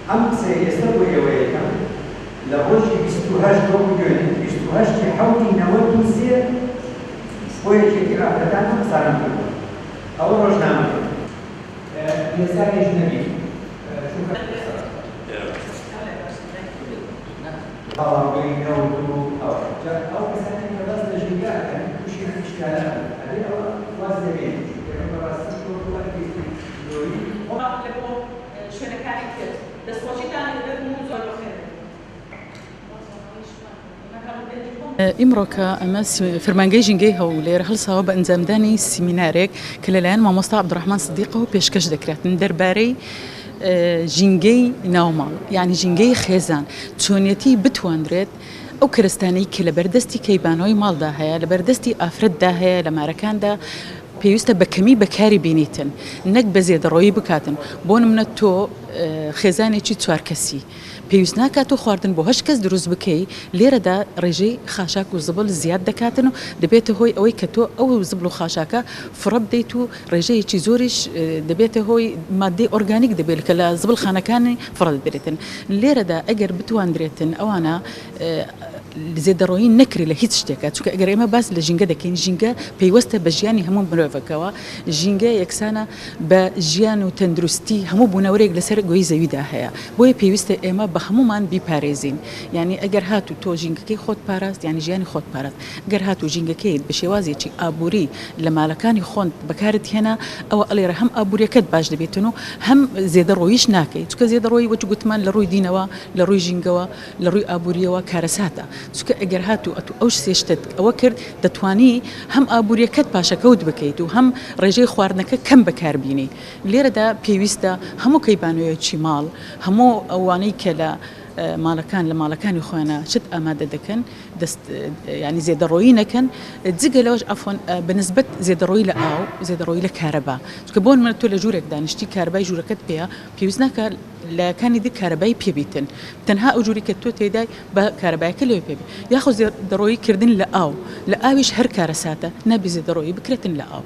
ئەم قسە ئێستا بۆ ئێوەیەکەم لە ڕۆژی 28 دوێنێ 28 حوتی 93 بۆیەکێکی ئافرەتان قسانم کردووە ئەوە ڕۆژنامەکە ئێستا هێژنەبی باڵاوی نەوت و ئەو کەسانی کە بەس لە ژینگاکەن تووشی هەمیشکانە ئەبێ ئەوە واز دەبێت بەڕاستی شوێنەکانی کرد دەستخۆشیتان لەبێت و زۆر بەخێر ئیمڕۆکە ئەمە فرمانگەی ژینگەی هەولێر هەڵساوە بە ئەنجامدانی سیمینارێک کە لەلایەن مامۆستا عەبدوڕەحمان سدیقەوە پێشکەش دەکرێتن دەربارەی ژینگەی ناوماڵ یعنی ژینگەی خێزان چۆنیەتی بتواندرێت ئەو کەرستانەی کە لە بەردەستی کەیبانەوەی ماڵدا هەیە لە بەردەستی ئافرەتدا هەیە لە مارەکاندا پێویستە بەکەمی بەکاری بینیتن نەک بە زێدەڕۆیی بکاتن بۆ نمونە تۆ خێزانێکی چوار کەسی پێویست ناکات و خواردن بۆ هەشت کەس دروست بکەی لێرەدا ڕێژەی خاشاک و زبڵ زیاد دەکاتن و دەبێتە هۆی ئەوەی کە تۆ ئەو زبڵ و خاشاکە فڕە بدەیت و ڕێژەیەکی زۆریش دەبێتە هۆی مادەی ئۆرگانیک دەبێت کە لە زبڵ خانەکانی فڕە دەبێتن لێرەدا ئەگەر بتواندرێتن ئەوانە زێدەڕۆیی نەکری لە هیچ شتێکە چونکە ئەگەر ئێمە باس لە ژینگە دەکەین ژینگە پەیوەستە بە ژیانی هەموو مرۆڤەکەوە ژینگە یەکسانە بە ژیان و تەندروستی هەموو بوونەوەرێک لەسەر گۆی زەویدا هەیە بۆیە پێویستە ئێمە بە هەمومان بیپارێزین یعنی ئەگەر هاتو تۆ ژینگەکەی خۆت پاراست یعنی ژیانی خۆت پاراست ئەگەر هاتو ژینگەکەیت بە شێوازێکی ئابووری لە ماڵەکانی خۆت بەکارت هێنا ئەوە ئەڵێرە هەم ئابووریەکەت باش دەبێتن و هەم زێدەڕۆییش ناکەیت چونکە زێدەڕۆیی وەک گوتمان لە ڕووی دینەوە لە ڕووی ژینگەوە لە ڕووی ئابووریەوە کارەساتە چونکە ئەگەر هاتو ئەو سێشتت ئەوە کرد دەتوانی هەم ئابووریەکەت پاشەکەوت بکەیت و هەم ڕێژەی خواردنەکە کەم بەکاربینی لێرەدا پێویستە هەموو کەیبانوویەکی ماڵ هەموو ئەوانەی کە لە ماڵەکان لە ماڵەکانی خۆیانە چت ئامادە دەکەن ینی زێدەڕۆیی نەکەن جگە لەوەش ئەفۆن بەنسبەت زێدەڕۆیی لە ئاو زێدەڕۆیی لە کارەبا چکە بۆ من تۆ لە ژوورێک دانیشتی کارەبای ژوورەکەت پێەیە پێویست ناکە لەکانی دی کارەبای پێبیتن تەنها ئەو ژووری کە تۆ تێدای بە کارەبایەکە لێ پێبی یاخۆ زێدەڕۆیی کردن لە ئاو لە ئاویش هەر کارەساتە نەبی زێدەڕۆیی بکرێتن لە ئاو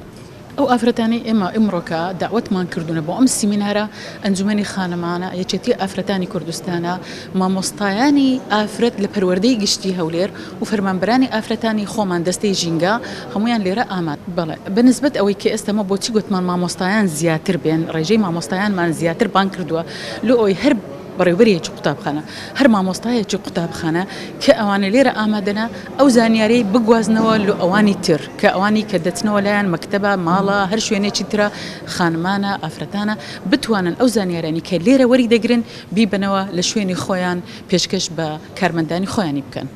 ئەو ئافرەتانی ئێمە ئیمڕۆکە داوەتمان کردوونە بۆ ئەم سیمینارە ئەنجومەنی خانەمانە یەکێتی ئافرەتانی کوردستانە مامۆستایانی ئافرەت لە پەروەردەی گشتی هەولێر و فەرمانبەرانی ئافرەتانی خۆمان دەستەی ژینگە هەمویان لێرە ئاماد بەڵێ بەنسبەت ئەوەی کە ئێستەمە بۆچی گوتمان مامۆستایان زیاتر بێن ڕێژەی مامۆستایانمان زیاتر بان کردووە لۆ ئەوی هەر بەڕێوەبەرێکی قوتابخانە هەر مامۆستایەکی قوتابخانە کە ئەوانە لێرە ئامادەنا ئەو زانیارەی بگوازنەوە لە ئەوانی تر کە ئەوانی کە دەچنەوە لایەن مەکتەبە ماڵە هەر شوێنێکی ترە خانمانە ئافرەتانە بتوانن ئەو زانیارانی کە لێرە وەری دەگرن بیبنەوە لە شوێنی خۆیان پێشکەش بە کارمەندانی خۆیانی بکەن.